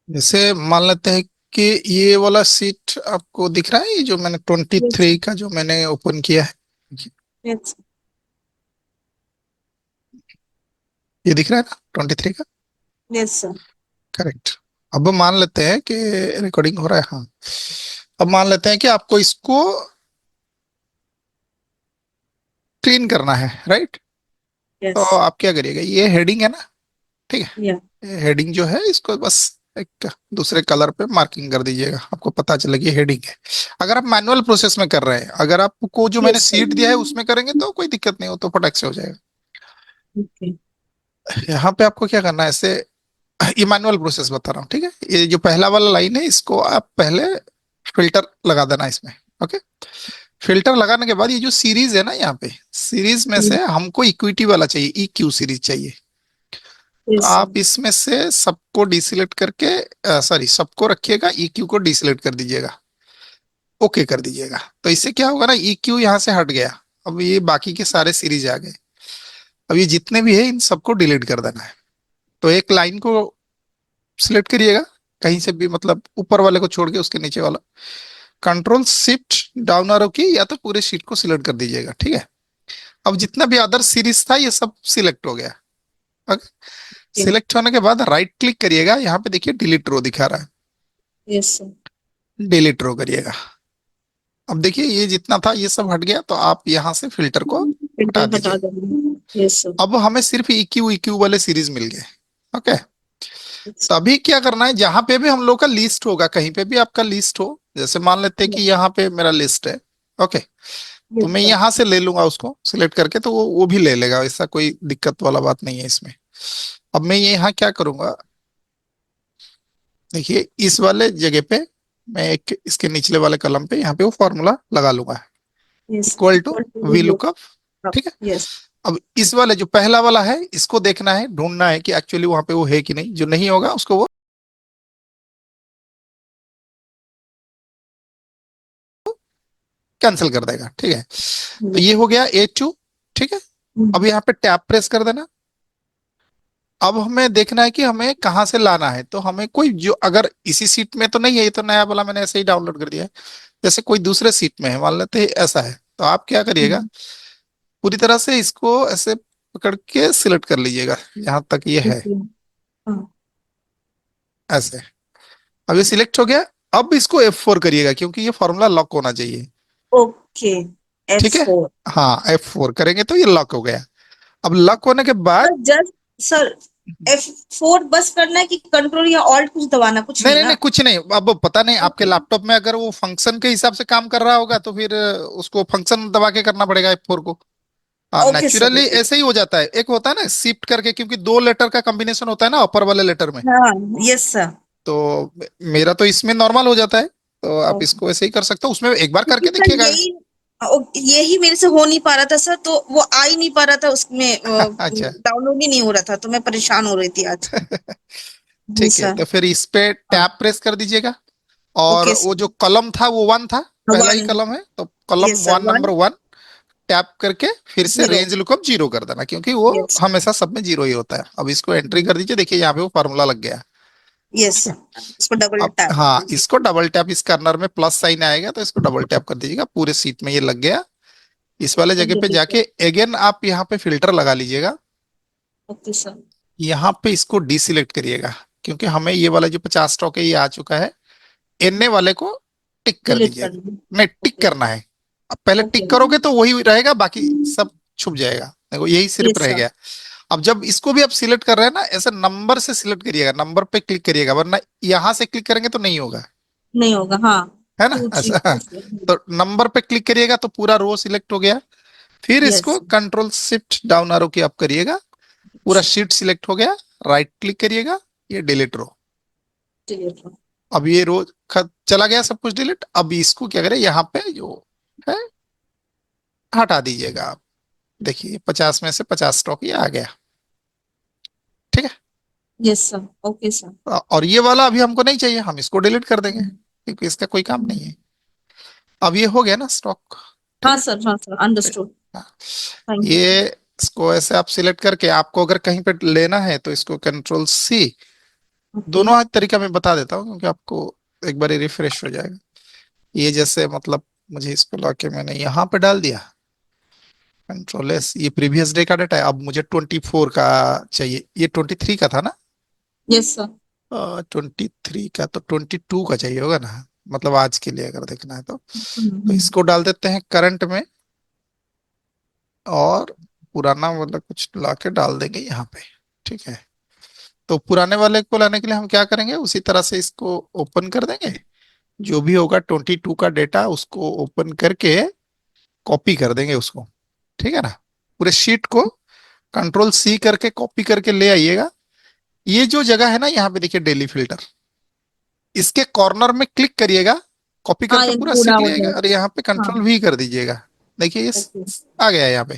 जैसे मान लेते हैं कि ये वाला सीट आपको दिख रहा है, ये जो मैंने ट्वेंटी यस थ्री का जो मैंने ओपन किया है, यस ये दिख रहा है ना 23 का। Yes sir. करेक्ट। अब मान लेते हैं कि रिकॉर्डिंग हो रहा है, हाँ। अब मान लेते हैं कि आपको इसको क्लीन करना है, राइट। तो यस आप क्या करिएगा, ये हेडिंग है ना, ठीक या है। हेडिंग जो है इसको बस एक दूसरे कलर पे मार्किंग कर दीजिएगा, आपको पता चलेगी हेडिंग है। अगर आप मैनुअल प्रोसेस में कर रहे हैं, अगर आपको जो मैंने यस सर। सीट दिया है उसमें करेंगे तो कोई दिक्कत नहीं हो, तो फटक से हो जाएगा। ओके। यहाँ पे आपको क्या करना है, ऐसे ये मैनुअल प्रोसेस बता रहा हूँ, ठीक है। ये जो पहला वाला लाइन है इसको आप पहले फिल्टर लगा देना इसमें। ओके। फिल्टर लगाने के बाद ये जो सीरीज है ना, यहाँ पे सीरीज में से हमको इक्विटी वाला चाहिए, ई क्यू सीरीज चाहिए। तो यस सर। आप इसमें से सबको डिसिलेक्ट करके, सॉरी, सबको रखिएगा, ई क्यू को डिसिलेक्ट कर दीजिएगा, ओके कर दीजिएगा। तो इससे क्या होगा ना, ई क्यू यहाँ से हट गया। अब ये बाकी के सारे सीरीज आ गए। अब ये जितने भी है इन सबको डिलीट कर देना है। तो एक लाइन को सिलेक्ट करिएगा, कहीं से भी, मतलब ऊपर वाले को छोड़ के उसके नीचे वाला, कंट्रोल शिफ्ट डाउन एरो की, या तो पूरे शीट को सिलेक्ट कर दीजिएगा, ठीक है। अब जितना भी अदर सीरीज था ये सब सिलेक्ट हो गया। ओके। सिलेक्ट होने के बाद राइट क्लिक करिएगा, यहाँ पे देखिए डिलीट रो दिखा रहा है, यस सर। डिलीट रो करिएगा। अब देखिए ये जितना था ये सब हट गया, तो आप यहाँ से फिल्टर को हटा फिल्टर हटा दीजिए। देंगे। Yes sir. अब हमें सिर्फ EQ EQ वाले सीरीज मिल गए। ओके। तभी क्या करना है, जहां पे भी हम लोग का लिस्ट होगा, कहीं पे भी आपका लिस्ट हो, जैसे मान लेते हैं कि यहाँ पे मेरा लिस्ट है। ओके। तो यस मैं सर। यहाँ से ले लूंगा उसको सिलेक्ट करके, तो वो भी ले लेगा, ऐसा कोई दिक्कत वाला बात नहीं है इसमें। अब मैं ये यहाँ क्या करूंगा, देखिए इस वाले जगह पे मैं एक इसके निचले वाले कलम पे यहाँ पे वो फॉर्मूला लगा लूंगा, yes equal to equal to V video. Look up. ठीक है। यस। अब इस वाले जो पहला वाला है इसको देखना है, ढूंढना है कि एक्चुअली वहां पे वो है कि नहीं, जो नहीं होगा उसको वो कैंसिल कर देगा, ठीक है। तो ये हो गया A2। ठीक है। अब यहाँ पे टैब प्रेस कर देना। अब हमें देखना है कि हमें कहाँ से लाना है, तो हमें कोई जो, अगर इसी सीट में तो नहीं है, ये तो नया वाला मैंने ऐसे ही डाउनलोड कर दिया है। जैसे कोई दूसरे सीट में है, मान लेते हैं ऐसा है, तो आप क्या करिएगा, पूरी तरह से इसको ऐसे पकड़ के सिलेक्ट कर लीजिएगा जहां तक ये है, ऐसे। अब ये सिलेक्ट हो गया। अब इसको F4 करिएगा, क्योंकि ये फॉर्मूला लॉक होना चाहिए। ओके। एफ ठीक है। फोर हाँ, F4 करेंगे तो ये लॉक हो गया। अब लॉक होने के बाद, बस जस्ट सर, F4 बस करना है कि कंट्रोल या ऑल्ट कुछ दबाना, कुछ नहीं नहीं नहीं नहीं, ना? कुछ नहीं। अब पता नहीं आपके ओके। लैपटॉप में अगर वो फंक्शन के हिसाब से काम कर रहा होगा तो फिर उसको फंक्शन दबा के करना पड़ेगा F4 को। Okay sir. Naturally okay. ऐसे ही हो जाता है, एक होता है ना शिफ्ट करके, क्योंकि दो लेटर का कॉम्बिनेशन होता है ना अपर वाले लेटर में। हाँ। Yes sir. तो मेरा तो इसमें नॉर्मल हो जाता है, तो आप ओके। इसको ऐसे ही कर सकते हो, उसमें एक बार क्योंकि करके सर देखिएगा। यही मेरे से हो नहीं पा रहा था सर, तो वो आ ही नहीं पा रहा था उसमें, अच्छा। डाउनलोड ही नहीं हो रहा था, तो मैं परेशान हो रही थी आज। जी ठीक है, सर। तो फिर इस पे हाँ। टैब प्रेस कर दीजिएगा। और ओके वो सर। जो कलम था वो 1 था, पहला ही वन। कलम है, तो कलम yes sir. 1 one. Number 1 tap करके फिर से जीरो। रेंज लुकअप 0 कर देना, क्योंकि वो यस। हमेशा सब में 0 ही होता है। अब इसको एंट्री कर दीजिए, देखिए यहाँ पे वो फार्मूला लग गया। यस ठीक है। सर। इसको डबल अब टैप हाँ, कीजिए। इसको डबल टैप, इस कार्नर में प्लस साइन आएगा तो इसको डबल टैप कर दीजिएगा, पूरे सीट में ये लग गया। इस वाले जगह पे जाके अगेन आप यहाँ पे फिल्टर लगा लीजिएगा। Okay sir. यहाँ पे इसको डिसिलेक्ट करिएगा, क्योंकि हमें ये वाला जो 50 स्टॉक है ये आ चुका है। एनए वाले को टिक कर डिलीट कर दीजिएगा। दीजिए। नहीं, टिक ओके। करना है। अब पहले ओके। टिक करोगे तो वही रहेगा, बाकी सब छुप जाएगा, देखो यही सिर्फ यस रह सर। गया। अब जब इसको भी आप सिलेक्ट कर रहे हैं ना, ऐसे नंबर से सिलेक्ट करिएगा, नंबर पे क्लिक करिएगा, वरना यहां से क्लिक करेंगे तो नहीं होगा, नहीं होगा, हाँ। है ना, टू थ्री ऐसा। फोर। तो नंबर पे क्लिक करिएगा तो पूरा रो सिलेक्ट हो गया। फिर यस। इसको कंट्रोल शिफ्ट डाउन एरो की आप करिएगा, पूरा शीट सिलेक्ट हो गया। राइट क्लिक करिएगा, ये डिलीट रो। डिलीट। अब ये रो चला गया सब कुछ डिलीट। अब इसको क्या करें, यहाँ पे जो है हटा दीजिएगा आप। देखिए 50 में से 50 स्टॉक ये आ गया। ठीक है। Yes sir. Okay sir. और ये वाला अभी हमको नहीं चाहिए, हम इसको डिलीट कर देंगे, क्योंकि इसका कोई काम नहीं है। अब ये हो गया ना स्टॉक। ठीक हाँ है। सर, हाँ सर, अंडरस्टूड। हाँ। Thank you. ये इसको ऐसे आप सिलेक्ट करके, आपको अगर कहीं पे लेना है तो इसको कंट्रोल C, ओके। दोनों तरीका मैं बता देता हूँ क्योंकि आपको एक बार रिफ्रेश हो जाएगा। ये जैसे मतलब मुझे इसको लाके मैंने यहाँ पे डाल दिया, कंट्रोल एस, ये प्रीवियस डे का डाटा है। अब मुझे 24 का चाहिए, ये 23 का था ना, यस सर। 23 का तो 22 का चाहिए होगा ना, मतलब आज के लिए अगर देखना है तो हम्म। इसको डाल देते हैं करंट में, और पुराना मतलब कुछ लाके डाल देंगे यहाँ पे। ठीक है, तो पुराने वाले को लाने के लिए हम क्या करेंगे, उसी तरह से इसको ओपन कर देंगे। जो भी होगा 22 का डेटा उसको ओपन करके कॉपी कर देंगे उसको। ठीक है ना, पूरे शीट को कंट्रोल सी करके कॉपी करके ले आइएगा। ये जो जगह है ना यहाँ पे देखिए डेली फिल्टर, इसके कॉर्नर में क्लिक करिएगा, कॉपी हाँ, करके ये पूरा पूरा सीट हो ले आएगा, और जाएगा। यहाँ पे हाँ। कंट्रोल भी कर दीजिएगा। देखिए ये ओके। आ गया यहाँ पे।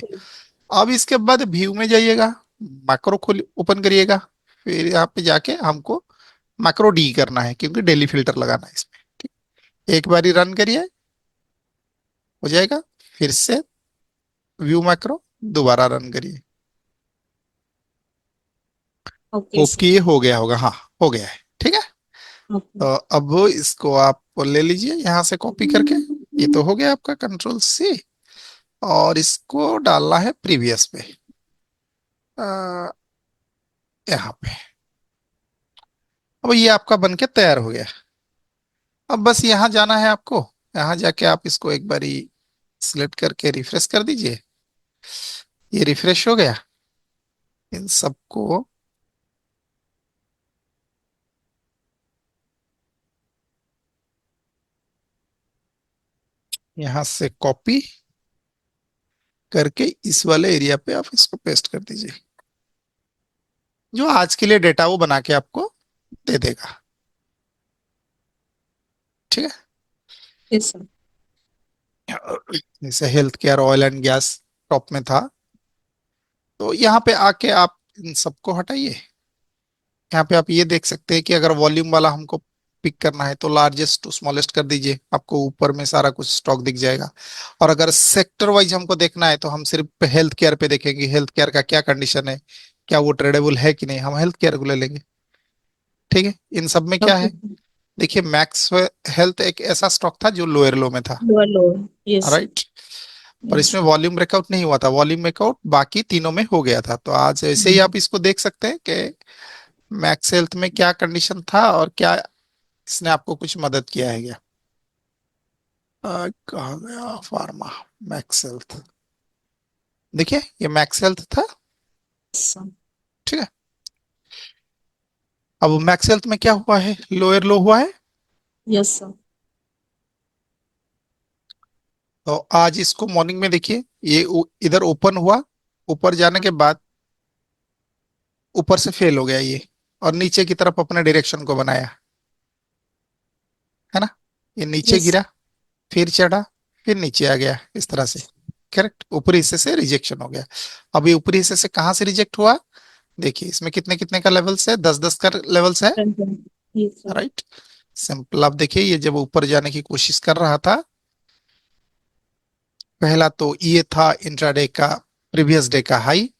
अब इसके बाद व्यू में जाइएगा, मैक्रो खोल ओपन करिएगा, फिर यहाँ पे जाके हमको मैक्रो डी करना है क्योंकि डेली फिल्टर लगाना है इसमें। ठीक, एक बार ही रन करिए, हो जाएगा। फिर से व्यू मैक्रो दोबारा रन करिए। Okay hope sir. कि ये हो गया होगा, हाँ हो गया है। ठीक है, ओके। तो अब इसको आप ले लीजिए यहाँ से कॉपी करके। ये तो हो गया आपका कंट्रोल सी, और इसको डालना है प्रीवियस पे, अ, यहाँ पे। अब ये आपका बनके तैयार हो गया। अब बस यहाँ जाना है आपको, यहाँ जाके आप इसको एक बारी सिलेक्ट करके रिफ्रेश कर दीजिए। ये रिफ्रेश हो गया। इन सबको यहाँ से कॉपी करके इस वाले एरिया पे आप इसको पेस्ट कर दीजिए। जो आज के लिए डेटा वो बना के आपको दे देगा। ठीक यस सर। है, जैसे health care oil and gas top में था, तो यहाँ पे आके आप इन सबको हटाइए। यहाँ पे आप ये देख सकते हैं कि अगर वॉल्यूम वाला हमको पिक करना है तो लार्जेस्ट टू स्मॉलेस्ट कर दीजिए, आपको ऊपर में सारा कुछ स्टॉक दिख जाएगा। और अगर सेक्टर वाइज हमको देखना है तो हम सिर्फ हेल्थ केयर पे देखेंगे, हेल्थ केयर का क्या कंडीशन है, क्या वो ट्रेडेबल है कि नहीं, हम हेल्थ केयर को ले लेंगे। ठीक है, इन सब में क्या ओके। है, देखिए मैक्स हेल्थ एक ऐसा स्टॉक था जो लोअर लो में था, lower lower. Yes sir. Right. और यस। इसमें वॉल्यूम ब्रेकआउट नहीं हुआ था, वॉल्यूम ब्रेकआउट बाकी तीनों में हो गया था। तो आज ऐसे ही आप इसको देख सकते हैं कि मैक्स हेल्थ में क्या कंडीशन था और क्या इसने आपको कुछ मदद किया है क्या। कहाँ गया फार्मा, मैक्स हेल्थ, देखिए ये मैक्स हेल्थ था। ठीक है, अब मैक्स हेल्थ में क्या हुआ है, लोअर लो हुआ है। Yes sir. तो आज इसको मॉर्निंग में देखिए, ये इधर ओपन हुआ, ऊपर जाने के बाद ऊपर से फेल हो गया ये, और नीचे की तरफ अपने डायरेक्शन को बनाया, है ना। ये नीचे यस। गिरा, फिर चढ़ा, फिर नीचे आ गया इस तरह से। करेक्ट, ऊपरी हिस्से से रिजेक्शन हो गया। अब ये ऊपरी हिस्से से कहाँ से रिजेक्ट हुआ, देखिए इसमें कितने कितने का लेवल्स है, 10-10 का लेवल्स है, यस सर। राइट। सिंपल, आप देखिए ये जब ऊपर जाने की कोशिश कर रहा था, पहला तो ये था इंट्राडे का प्रीवियस डे का हाई,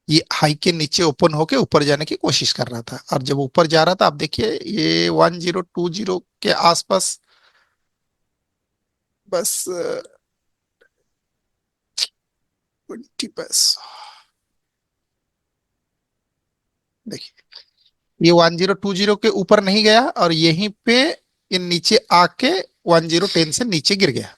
ये हाई के नीचे ओपन होके ऊपर जाने की कोशिश कर रहा था, और जब ऊपर जा रहा था आप देखिए ये 1020 के आसपास, बस 20 देखिए, ये 1020 के ऊपर नहीं गया, और यहीं पे ये नीचे आके 1010 से नीचे गिर गया।